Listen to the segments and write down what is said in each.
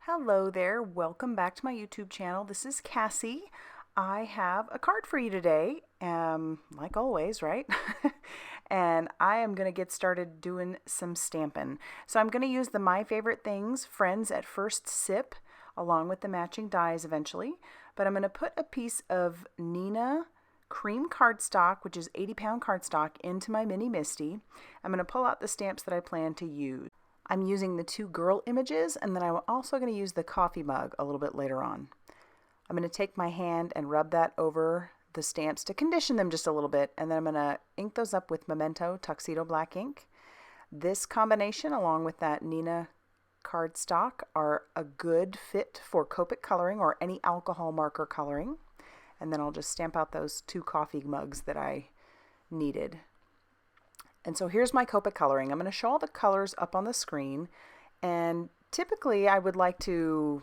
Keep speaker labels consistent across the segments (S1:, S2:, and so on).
S1: Hello there, welcome back to my YouTube channel. This is Cassie. I have a card for you today, like always, right? And I am going to get started doing some stamping. So I'm going to use the My Favorite Things Friends at First Sip along with the matching dies eventually. But I'm going to put a piece of Neenah cream cardstock, which is 80-pound cardstock, into my Mini Misty. I'm going to pull out the stamps that I plan to use. I'm using the two girl images, and then I'm also going to use the coffee mug a little bit later on. I'm going to take my hand and rub that over the stamps to condition them just a little bit, and then I'm going to ink those up with Memento Tuxedo Black ink. This combination, along with that Neenah cardstock, are a good fit for Copic coloring or any alcohol marker coloring. And then I'll just stamp out those two coffee mugs that I needed. And so here's my Copic coloring. I'm going to show all the colors up on the screen, and typically I would like to,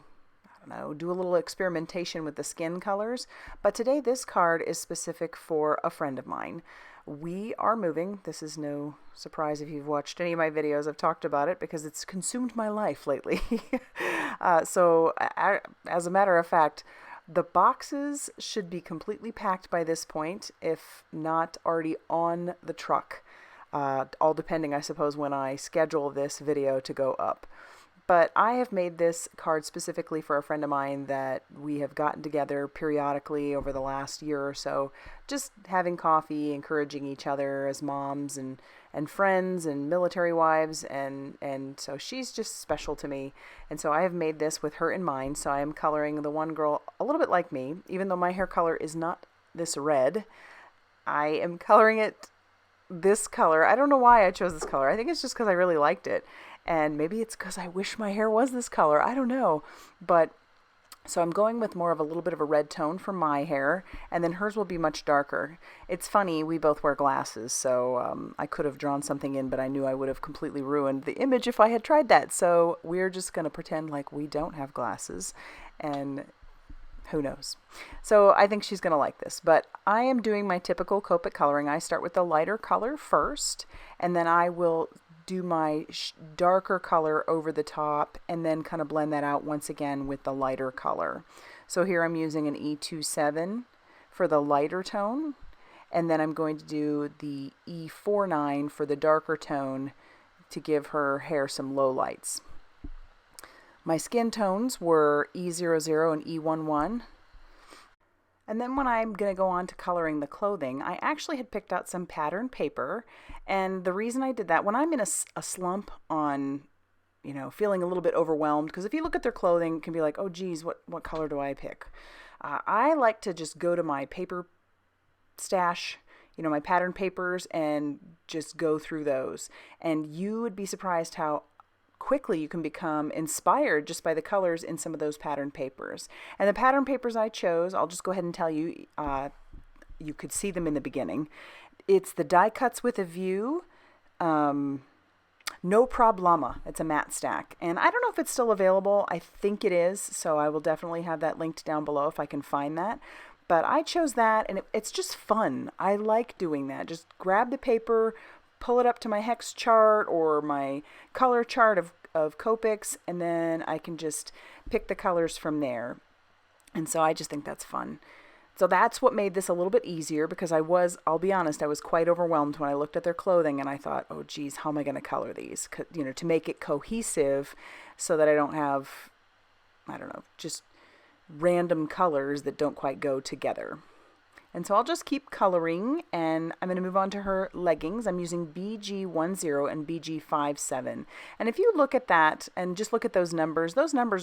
S1: do a little experimentation with the skin colors, but today this card is specific for a friend of mine. We are moving. This is no surprise if you've watched any of my videos. I've talked about it because it's consumed my life lately. As a matter of fact, the boxes should be completely packed by this point, if not already on the truck. All depending, I suppose, when I schedule this video to go up. But I have made this card specifically for a friend of mine that we have gotten together periodically over the last year or so, just having coffee, encouraging each other as moms and friends and military wives, and so she's just special to me. And so I have made this with her in mind. So I am coloring the one girl a little bit like me, even though my hair color is not this red. I am coloring it this color. I don't know why I chose this color. I think it's just because I really liked it. And maybe it's because I wish my hair was this color. I don't know. But so I'm going with more of a little bit of a red tone for my hair, and then hers will be much darker. It's funny, we both wear glasses, so I could have drawn something in, but I knew I would have completely ruined the image if I had tried that. So we're just going to pretend like we don't have glasses, and who knows? So I think she's going to like this. But I am doing my typical Copic coloring. I start with the lighter color first, and then I will do my darker color over the top, and then kind of blend that out once again with the lighter color. So here I'm using an E27 for the lighter tone, and then I'm going to do the E49 for the darker tone to give her hair some low lights. My skin tones were E00 and E11. And then when I'm going to go on to coloring the clothing, I actually had picked out some pattern paper. And the reason I did that, when I'm in a slump on, feeling a little bit overwhelmed, because if you look at their clothing, it can be like, oh geez, what color do I pick? I like to just go to my paper stash, my pattern papers, and just go through those. And you would be surprised how quickly you can become inspired just by the colors in some of those pattern papers. And the pattern papers I chose, I'll just go ahead and tell you, you could see them in the beginning. It's the Die Cuts with a View, No Prob Llama. It's a matte stack. And I don't know if it's still available. I think it is, so I will definitely have that linked down below if I can find that. But I chose that, and it's just fun. I like doing that. Just grab the paper, pull it up to my hex chart or my color chart of Copics, and then I can just pick the colors from there. And so I just think that's fun. So that's what made this a little bit easier, because I'll be honest, I was quite overwhelmed when I looked at their clothing, and I thought, oh geez, how am I going to color these? To make it cohesive so that I don't have, just random colors that don't quite go together. And so I'll just keep coloring, and I'm going to move on to her leggings. I'm using BG10 and BG57. And if you look at that and just look at those numbers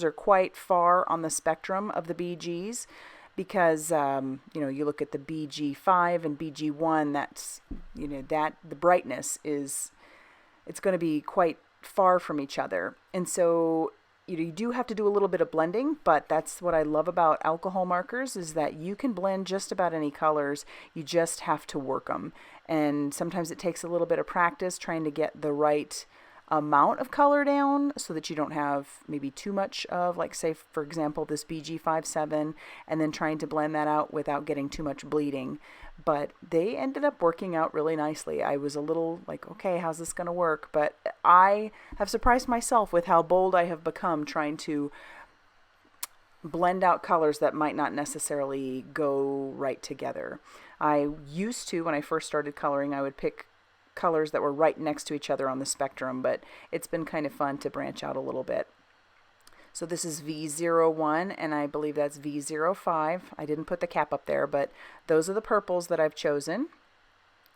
S1: are quite far on the spectrum of the BGs, because, you look at the BG5 and BG1, that's, the brightness it's going to be quite far from each other. And so you do have to do a little bit of blending, but that's what I love about alcohol markers, is that you can blend just about any colors. You just have to work them. And sometimes it takes a little bit of practice trying to get the right amount of color down so that you don't have maybe too much of, like, say, for example, this BG57, and then trying to blend that out without getting too much bleeding. But they ended up working out really nicely. I was a little like, okay, how's this going to work? But I have surprised myself with how bold I have become trying to blend out colors that might not necessarily go right together. I used to, when I first started coloring, I would pick colors that were right next to each other on the spectrum, but it's been kind of fun to branch out a little bit. So this is V01, and I believe that's V05. I didn't put the cap up there, but those are the purples that I've chosen.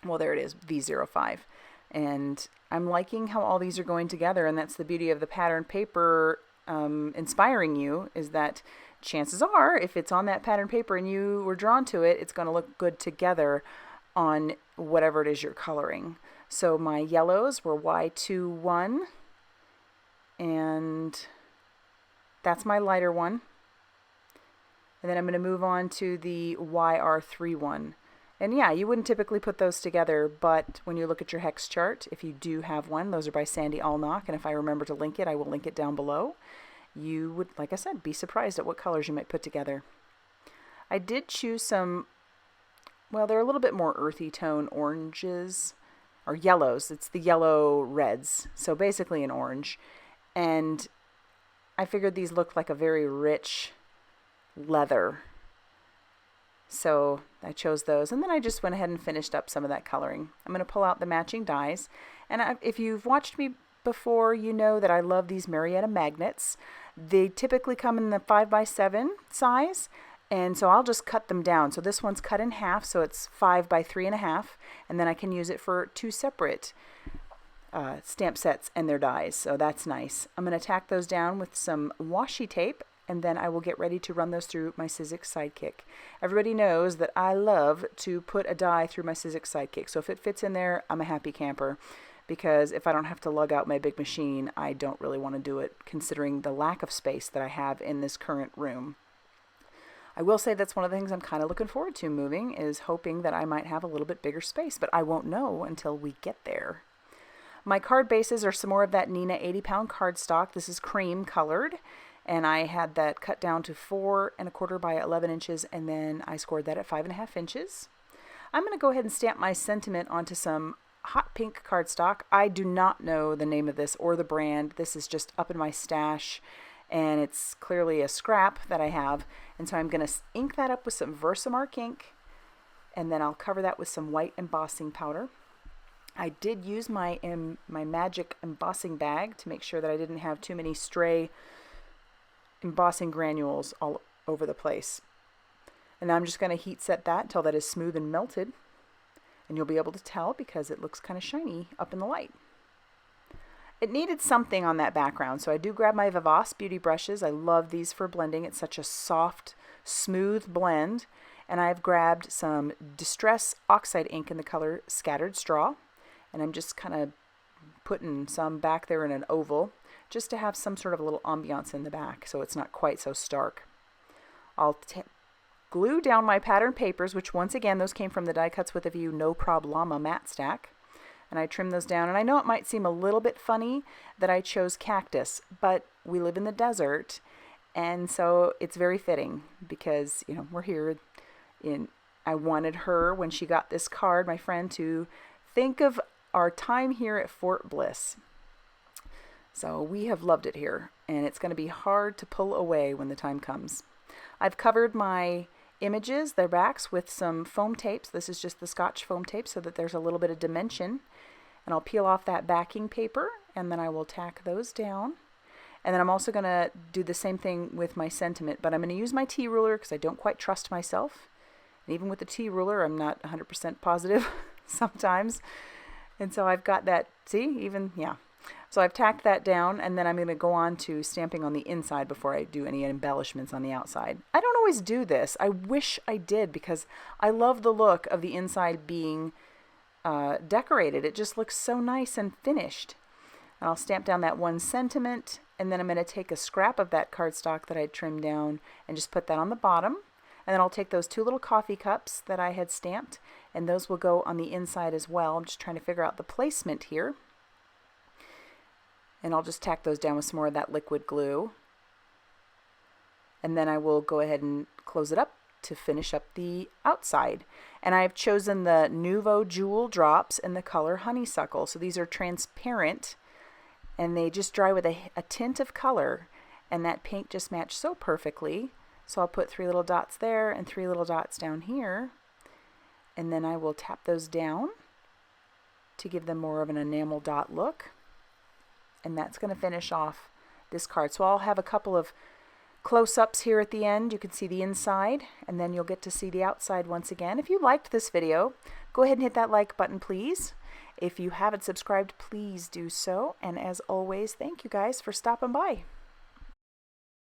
S1: Well, there it is, V05. And I'm liking how all these are going together, and that's the beauty of the pattern paper inspiring you, is that chances are, if it's on that pattern paper and you were drawn to it, it's going to look good together on whatever it is you're coloring. So my yellows were Y21, and that's my lighter one. And then I'm going to move on to the YR31. And yeah, you wouldn't typically put those together, but when you look at your hex chart, if you do have one, those are by Sandy Allnock, and if I remember to link it, I will link it down below. You would, like I said, be surprised at what colors you might put together. I did choose some, well, they're a little bit more earthy tone oranges, or yellows. It's the yellow reds, so basically an orange. And I figured these looked like a very rich leather. So I chose those, and then I just went ahead and finished up some of that coloring. I'm going to pull out the matching dies, and if you've watched me before, you know that I love these Marietta magnets. They typically come in the 5x7 size, and so I'll just cut them down. So this one's cut in half, so it's 5x3.5, and then I can use it for two separate stamp sets and their dies, so that's nice. I'm going to tack those down with some washi tape, and then I will get ready to run those through my Sizzix Sidekick. Everybody knows that I love to put a die through my Sizzix Sidekick, so if it fits in there, I'm a happy camper, because if I don't have to lug out my big machine, I don't really want to do it, considering the lack of space that I have in this current room. I will say that's one of the things I'm kind of looking forward to moving, is hoping that I might have a little bit bigger space, but I won't know until we get there. My card bases are some more of that Neenah 80-pound cardstock. This is cream colored, and I had that cut down to 4¼ by 11 inches, and then I scored that at 5½ inches. I'm going to go ahead and stamp my sentiment onto some hot pink cardstock. I do not know the name of this or the brand. This is just up in my stash, and it's clearly a scrap that I have, and so I'm going to ink that up with some Versamark ink, and then I'll cover that with some white embossing powder. I did use my magic embossing bag to make sure that I didn't have too many stray embossing granules all over the place. And now I'm just going to heat set that until that is smooth and melted, and you'll be able to tell because it looks kind of shiny up in the light. It needed something on that background, so I do grab my VIVACE beauty brushes. I love these for blending. It's such a soft, smooth blend. And I've grabbed some Distress Oxide ink in the color Scattered Straw, and I'm just kind of putting some back there in an oval, just to have some sort of a little ambiance in the back so it's not quite so stark. I'll glue down my pattern papers, which once again, those came from the Die Cuts with a View No Prob Llama matte stack. And I trim those down, and I know it might seem a little bit funny that I chose cactus, but we live in the desert, and so it's very fitting because, you know, we're here I wanted her, when she got this card, my friend, to think of our time here at Fort Bliss. So we have loved it here, and it's going to be hard to pull away when the time comes. I've covered my images, their backs, with some foam tapes. This is just the Scotch foam tape so that there's a little bit of dimension. And I'll peel off that backing paper, and then I will tack those down. And then I'm also going to do the same thing with my sentiment, but I'm going to use my T-ruler because I don't quite trust myself. And even with the T-ruler, I'm not 100% positive sometimes. And so I've got that, So I've tacked that down, and then I'm going to go on to stamping on the inside before I do any embellishments on the outside. I don't always do this. I wish I did, because I love the look of the inside being decorated. It just looks so nice and finished. And I'll stamp down that one sentiment, and then I'm going to take a scrap of that cardstock that I trimmed down and just put that on the bottom. And then I'll take those two little coffee cups that I had stamped, and those will go on the inside as well. I'm just trying to figure out the placement here. And I'll just tack those down with some more of that liquid glue. And then I will go ahead and close it up to finish up the outside. And I've chosen the Nouveau Jewel drops in the color Honeysuckle. So these are transparent, and they just dry with a tint of color. and that pink just matched so perfectly. So I'll put 3 little dots there and 3 little dots down here, and then I will tap those down to give them more of an enamel dot look. And that's going to finish off this card. So I'll have a couple of close-ups here at the end. You can see the inside, and then you'll get to see the outside once again. If you liked this video, go ahead and hit that like button, please. If you haven't subscribed, please do so. And as always, thank you guys for stopping by.